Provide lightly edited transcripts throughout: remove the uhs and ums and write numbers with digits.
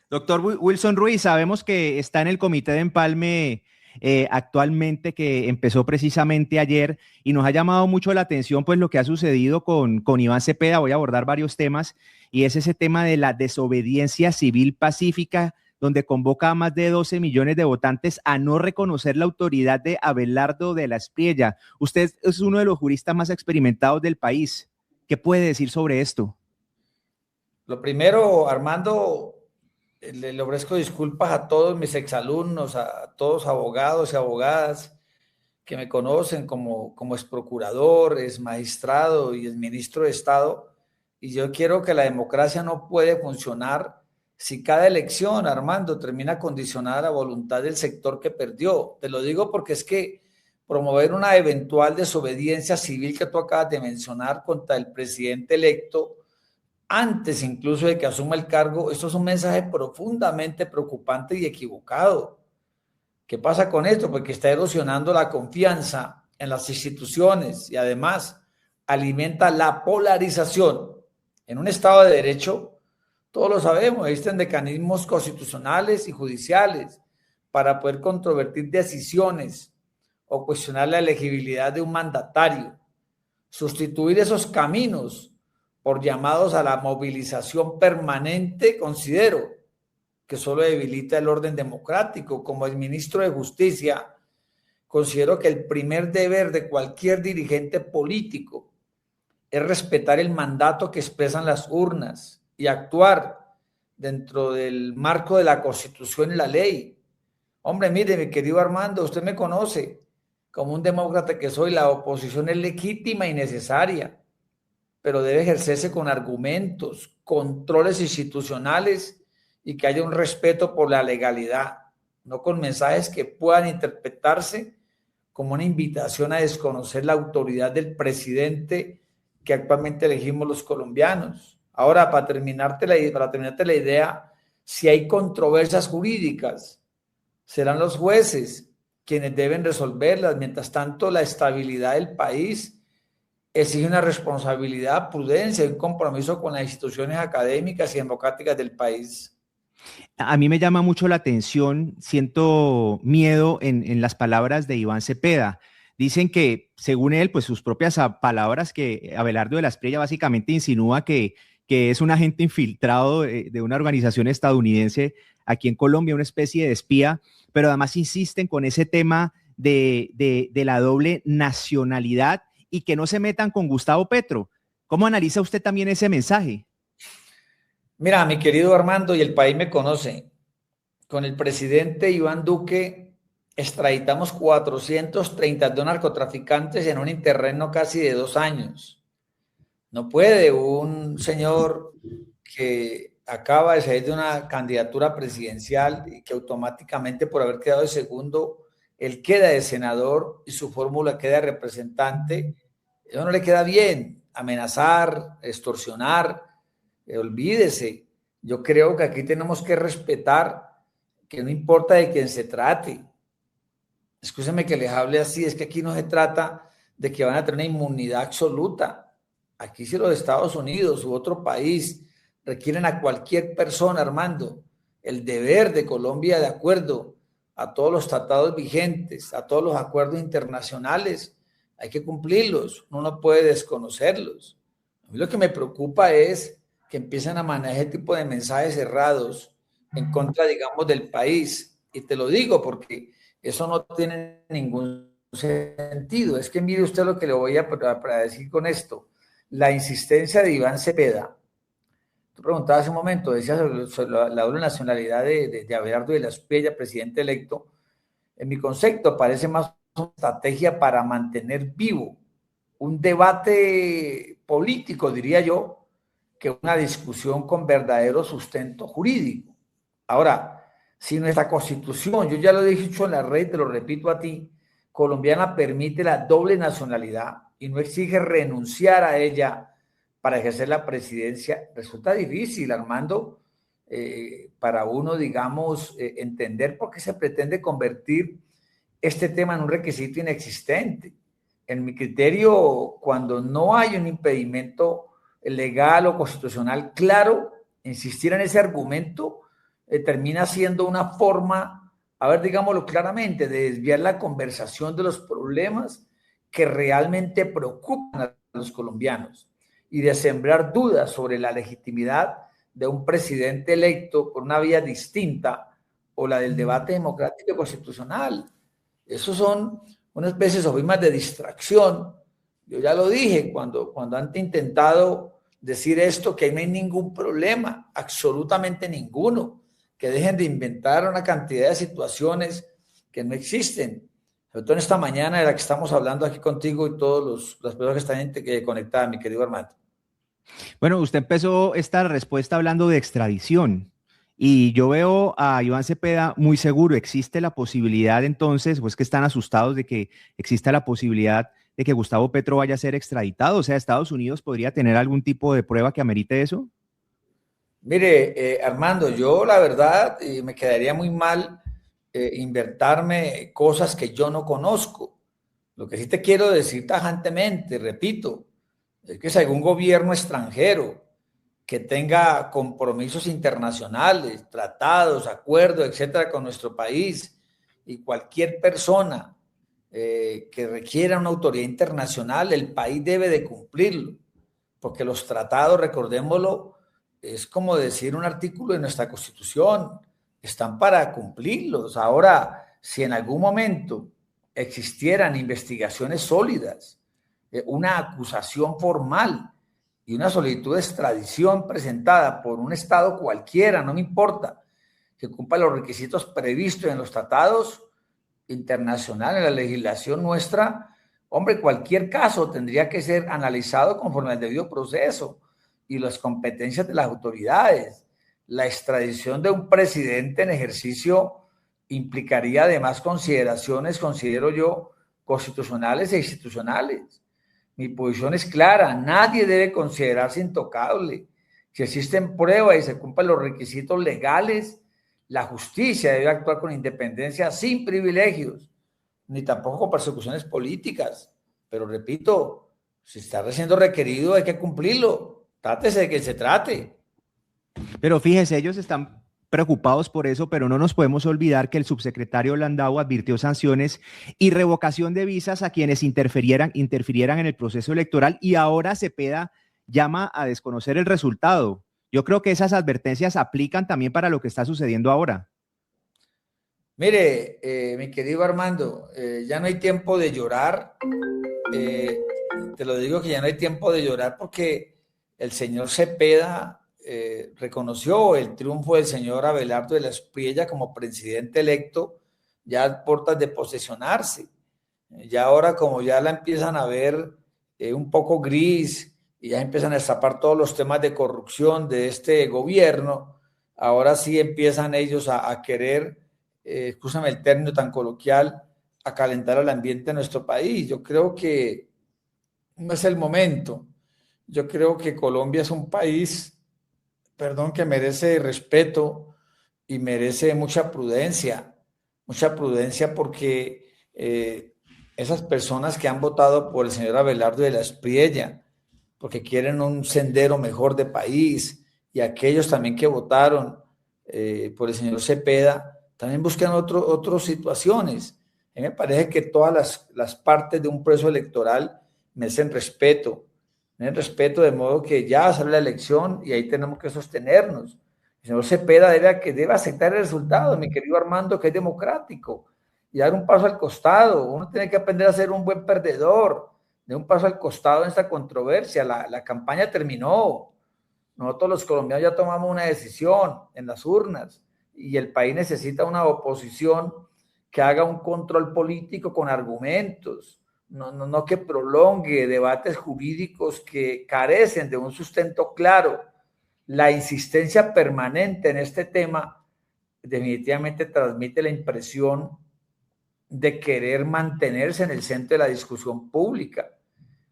Doctor Wilson Ruiz, sabemos que está en el comité de empalme actualmente, que empezó precisamente ayer, y nos ha llamado mucho la atención pues lo que ha sucedido con Iván Cepeda. Voy a abordar varios temas, y es ese tema de la desobediencia civil pacífica, donde convoca a más de 12 millones de votantes a no reconocer la autoridad de Abelardo de la Espriella. Usted es uno de los juristas más experimentados del país. ¿Qué puede decir sobre esto? Lo primero, Armando, le ofrezco disculpas a todos mis exalumnos, a todos abogados y abogadas que me conocen como ex procurador, ex magistrado y ex ministro de Estado. Y yo quiero que la democracia no puede funcionar si cada elección, Armando, termina condicionada a la voluntad del sector que perdió. Te lo digo porque es que promover una eventual desobediencia civil que tú acabas de mencionar contra el presidente electo, antes incluso de que asuma el cargo, esto es un mensaje profundamente preocupante y equivocado. ¿Qué pasa con esto? Porque está erosionando la confianza en las instituciones y además alimenta la polarización. En un Estado de Derecho, todos lo sabemos, existen mecanismos constitucionales y judiciales para poder controvertir decisiones o cuestionar la elegibilidad de un mandatario. Sustituir esos caminos por llamados a la movilización permanente, considero que solo debilita el orden democrático. Como el ministro de Justicia, considero que el primer deber de cualquier dirigente político es respetar el mandato que expresan las urnas y actuar dentro del marco de la Constitución y la ley. Hombre, mire, mi querido Armando, usted me conoce como un demócrata que soy. La oposición es legítima y necesaria, pero debe ejercerse con argumentos, controles institucionales y que haya un respeto por la legalidad, no con mensajes que puedan interpretarse como una invitación a desconocer la autoridad del presidente que actualmente elegimos los colombianos. Ahora, para terminarte la idea, si hay controversias jurídicas, serán los jueces quienes deben resolverlas. Mientras tanto, la estabilidad del país exige una responsabilidad, prudencia y un compromiso con las instituciones académicas y democráticas del país. A mí me llama mucho la atención, siento miedo en las palabras de Iván Cepeda. Dicen que, según él, pues sus propias palabras, que Abelardo de la Espriella básicamente insinúa que es un agente infiltrado de una organización estadounidense aquí en Colombia, una especie de espía, pero además insisten con ese tema de la doble nacionalidad y que no se metan con Gustavo Petro. ¿Cómo analiza usted también ese mensaje? Mira, mi querido Armando, y el país me conoce, con el presidente Iván Duque extraditamos 432 narcotraficantes en un interregno casi de 2 años. No puede un señor que acaba de salir de una candidatura presidencial y que automáticamente por haber quedado de segundo, él queda de senador y su fórmula queda de representante. Eso no le queda bien. Amenazar, extorsionar, olvídese. Yo creo que aquí tenemos que respetar que no importa de quién se trate. Escúcheme que les hable así, es que aquí no se trata de que van a tener una inmunidad absoluta. Aquí si los Estados Unidos u otro país requieren a cualquier persona, Armando, el deber de Colombia, de acuerdo a todos los tratados vigentes, a todos los acuerdos internacionales, hay que cumplirlos, uno no puede desconocerlos. A mí lo que me preocupa es que empiecen a manejar ese tipo de mensajes cerrados en contra, digamos, del país. Y te lo digo porque eso no tiene ningún sentido. Es que mire usted lo que le voy a decir con esto. La insistencia de Iván Cepeda. Tú preguntabas hace un momento, decías sobre la doble nacionalidad de Abelardo de la Espriella, presidente electo. En mi concepto parece más una estrategia para mantener vivo un debate político, diría yo, que una discusión con verdadero sustento jurídico. Ahora, si nuestra constitución, yo ya lo he dicho en la red, te lo repito a ti, colombiana permite la doble nacionalidad y no exige renunciar a ella para ejercer la presidencia, resulta difícil, Armando, para uno, digamos, entender por qué se pretende convertir este tema en un requisito inexistente. En mi criterio, cuando no hay un impedimento legal o constitucional claro, insistir en ese argumento termina siendo una forma, a ver, digámoslo claramente, de desviar la conversación de los problemas que realmente preocupan a los colombianos y de sembrar dudas sobre la legitimidad de un presidente electo por una vía distinta o la del debate democrático y constitucional. Esos son unas especies o formas de distracción. Yo ya lo dije cuando han intentado decir esto, que no hay ningún problema, absolutamente ninguno, que dejen de inventar una cantidad de situaciones que no existen. Sobre todo en esta mañana de la que estamos hablando aquí contigo y todas las personas que están conectadas, mi querido Armando. Bueno, usted empezó esta respuesta hablando de extradición y yo veo a Iván Cepeda muy seguro. ¿Existe la posibilidad entonces, pues que están asustados de que exista la posibilidad de que Gustavo Petro vaya a ser extraditado? O sea, ¿Estados Unidos podría tener algún tipo de prueba que amerite eso? Mire, Armando, yo la verdad me quedaría muy mal inventarme cosas que yo no conozco. Lo que sí te quiero decir tajantemente, repito, es que si algún gobierno extranjero que tenga compromisos internacionales, tratados, acuerdos, etcétera, con nuestro país y cualquier persona que requiera una autoridad internacional, el país debe de cumplirlo, porque los tratados, recordémoslo, es como decir un artículo de nuestra Constitución, están para cumplirlos. Ahora, si en algún momento existieran investigaciones sólidas, una acusación formal y una solicitud de extradición presentada por un Estado cualquiera, no me importa, que cumpla los requisitos previstos en los tratados internacionales, en la legislación nuestra, hombre, cualquier caso tendría que ser analizado conforme al debido proceso y las competencias de las autoridades. La extradición de un presidente en ejercicio implicaría además consideraciones, considero yo, constitucionales e institucionales. Mi posición es clara, nadie debe considerarse intocable. Si existen pruebas y se cumplen los requisitos legales, la justicia debe actuar con independencia, sin privilegios, ni tampoco con persecuciones políticas. Pero repito, si está siendo requerido hay que cumplirlo. Trátese de que se trate. Pero fíjese, ellos están preocupados por eso, pero no nos podemos olvidar que el subsecretario Landau advirtió sanciones y revocación de visas a quienes interfirieran en el proceso electoral y ahora Cepeda llama a desconocer el resultado. Yo creo que esas advertencias aplican también para lo que está sucediendo ahora. Mire, mi querido Armando, ya no hay tiempo de llorar. Te lo digo que ya no hay tiempo de llorar porque el señor Cepeda reconoció el triunfo del señor Abelardo de la Espriella como presidente electo ya a puertas de posesionarse. Ya ahora como ya la empiezan a ver un poco gris y ya empiezan a destapar todos los temas de corrupción de este gobierno, ahora sí empiezan ellos a querer, escúchame el término tan coloquial, a calentar el ambiente de nuestro país. Yo creo que no es el momento. Yo creo que Colombia es un país, perdón, que merece respeto y merece mucha prudencia porque esas personas que han votado por el señor Abelardo de la Espriella, porque quieren un sendero mejor de país, y aquellos también que votaron por el señor Cepeda, también buscan otras situaciones. A mí me parece que todas las partes de un proceso electoral merecen respeto, de modo que ya sale la elección y ahí tenemos que sostenernos. El señor Cepeda debe aceptar el resultado, mi querido Armando, que es democrático, y dar un paso al costado. Uno tiene que aprender a ser un buen perdedor, de un paso al costado en esta controversia. La campaña terminó. Nosotros los colombianos ya tomamos una decisión en las urnas y el país necesita una oposición que haga un control político con argumentos, no que prolongue debates jurídicos que carecen de un sustento claro. La insistencia permanente en este tema definitivamente transmite la impresión de querer mantenerse en el centro de la discusión pública,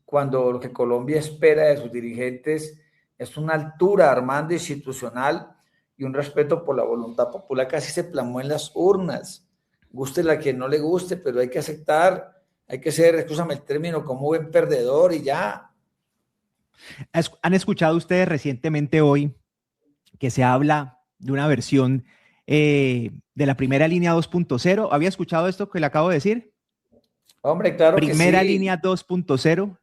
cuando lo que Colombia espera de sus dirigentes es una altura, Armando, institucional y un respeto por la voluntad popular que así se plasmó en las urnas. Guste la que no le guste, pero hay que aceptar, hay que ser, escúchame el término, como buen perdedor y ya. ¿Han escuchado ustedes recientemente hoy que se habla de una versión de la primera línea 2.0. ¿Había escuchado esto que le acabo de decir? Hombre, claro que Primera sí. línea 2.0.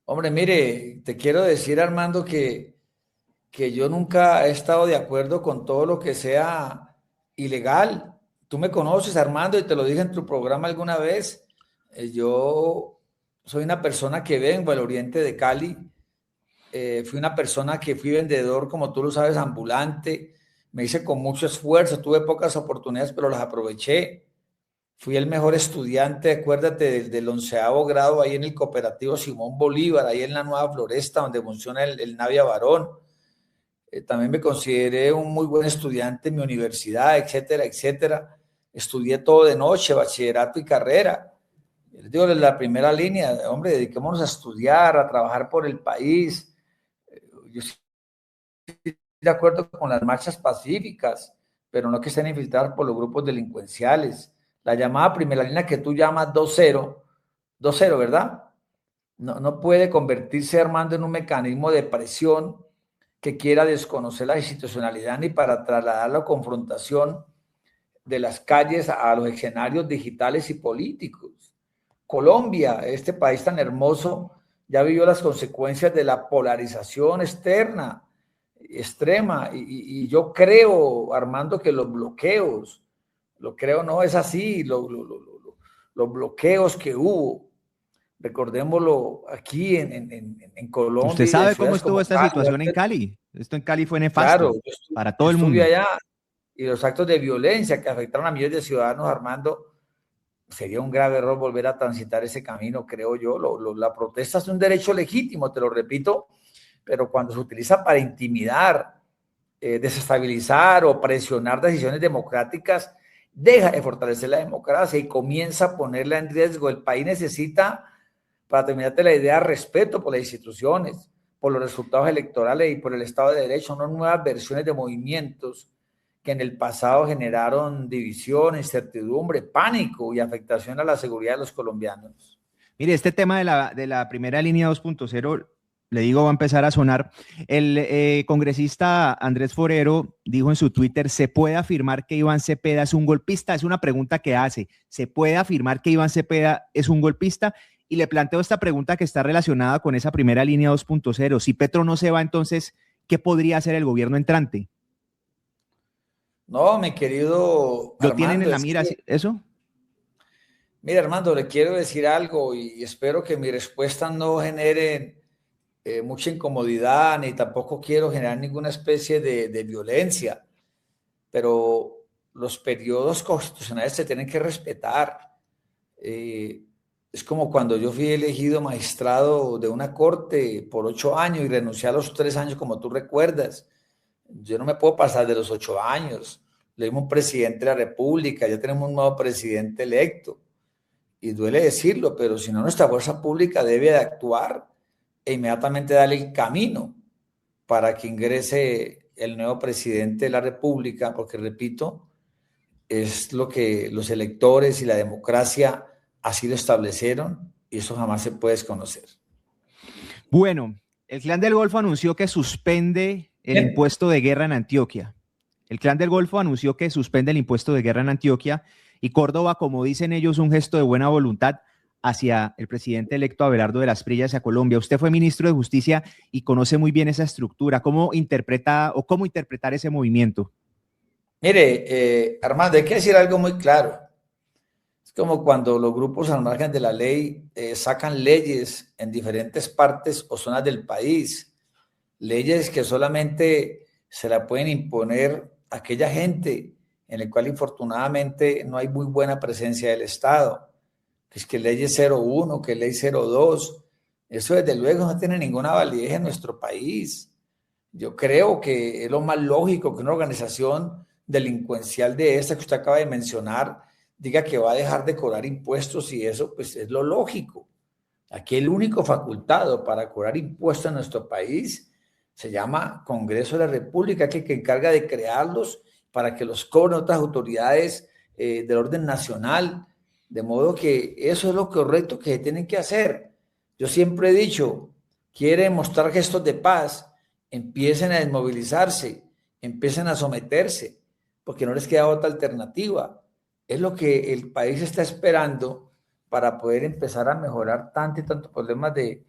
Hombre, mire, te quiero decir, Armando, que yo nunca he estado de acuerdo con todo lo que sea ilegal. Tú me conoces, Armando, y te lo dije en tu programa alguna vez. Yo soy una persona que vengo al oriente de Cali. Fui una persona que fui vendedor, como tú lo sabes, ambulante. Me hice con mucho esfuerzo, tuve pocas oportunidades, pero las aproveché. Fui el mejor estudiante, acuérdate, del 11º grado ahí en el Cooperativo Simón Bolívar, ahí en la Nueva Floresta, donde funciona el Navia Varón. También me consideré un muy buen estudiante en mi universidad, etcétera, etcétera. Estudié todo de noche, bachillerato y carrera. Les digo, en la primera línea, hombre, dediquémonos a estudiar, a trabajar por el país. Yo estoy de acuerdo con las marchas pacíficas, pero no que estén infiltradas por los grupos delincuenciales. La llamada primera línea que tú llamas 2-0, ¿verdad? No puede convertirse, Armando, en un mecanismo de presión que quiera desconocer la institucionalidad ni para trasladar la confrontación de las calles a los escenarios digitales y políticos. Colombia, este país tan hermoso, ya vivió las consecuencias de la polarización externa, extrema, y yo creo, Armando, que los bloqueos, lo creo, no es así, los bloqueos que hubo, recordémoslo aquí en ¿Usted Colombia y en sabe cómo ciudades estuvo como esta Cali. situación en Cali? Esto en Cali fue Claro, nefasto para yo todo el estuve mundo. allá y los actos de violencia que afectaron a millones de ciudadanos, Armando, sería un grave error volver a transitar ese camino, creo yo. La protesta es un derecho legítimo, te lo repito, pero cuando se utiliza para intimidar, desestabilizar o presionar decisiones democráticas, deja de fortalecer la democracia y comienza a ponerla en riesgo. El país necesita, para terminarte la idea, respeto por las instituciones, por los resultados electorales y por el Estado de Derecho, no nuevas versiones de movimientos que en el pasado generaron división, incertidumbre, pánico y afectación a la seguridad de los colombianos. Mire, este tema de la primera línea 2.0, le digo, va a empezar a sonar. El congresista Andrés Forero dijo en su Twitter, ¿se puede afirmar que Iván Cepeda es un golpista? Es una pregunta que hace. ¿Se puede afirmar que Iván Cepeda es un golpista? Y le planteo esta pregunta que está relacionada con esa primera línea 2.0. Si Petro no se va, entonces, ¿qué podría hacer el gobierno entrante? No, mi querido ¿Lo tienen en Armando, la es mira que, eso? mira, Armando, le quiero decir algo y espero que mi respuesta no genere mucha incomodidad ni tampoco quiero generar ninguna especie de violencia, pero los periodos constitucionales se tienen que respetar. Eh, es como cuando yo fui elegido magistrado de una corte por 8 años y renuncié a los 3 años, como tú recuerdas. Yo no me puedo pasar de los 8 años. Le dimos un presidente de la República, ya tenemos un nuevo presidente electo. Y duele decirlo, pero si no, nuestra fuerza pública debe de actuar e inmediatamente darle el camino para que ingrese el nuevo presidente de la República, porque repito, es lo que los electores y la democracia así lo establecieron y eso jamás se puede desconocer. Bueno, el Clan del Golfo anunció que suspende el Bien. impuesto de guerra en Antioquia. El Clan del Golfo anunció que suspende el impuesto de guerra en Antioquia y Córdoba, como dicen ellos, un gesto de buena voluntad hacia el presidente electo Abelardo de las Prillas a Colombia. Usted fue ministro de Justicia y conoce muy bien esa estructura. ¿Cómo interpreta o cómo interpretar ese movimiento? Mire, Armando, hay que decir algo muy claro. Es como cuando los grupos al margen de la ley sacan leyes en diferentes partes o zonas del país, leyes que solamente se la pueden imponer a aquella gente en la cual infortunadamente no hay muy buena presencia del Estado. Es que ley 01, que ley 02, eso desde luego no tiene ninguna validez en nuestro país. Yo creo que es lo más lógico que una organización delincuencial de esta que usted acaba de mencionar diga que va a dejar de cobrar impuestos y eso pues es lo lógico. Aquí el único facultado para cobrar impuestos en nuestro país se llama Congreso de la República, que encarga de crearlos para que los cobren otras autoridades del orden nacional. De modo que eso es lo correcto que tienen que hacer. Yo siempre he dicho, quieren mostrar gestos de paz, empiecen a desmovilizarse, empiecen a someterse, porque no les queda otra alternativa. Es lo que el país está esperando para poder empezar a mejorar tanto y tantos problemas de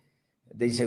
inseguridad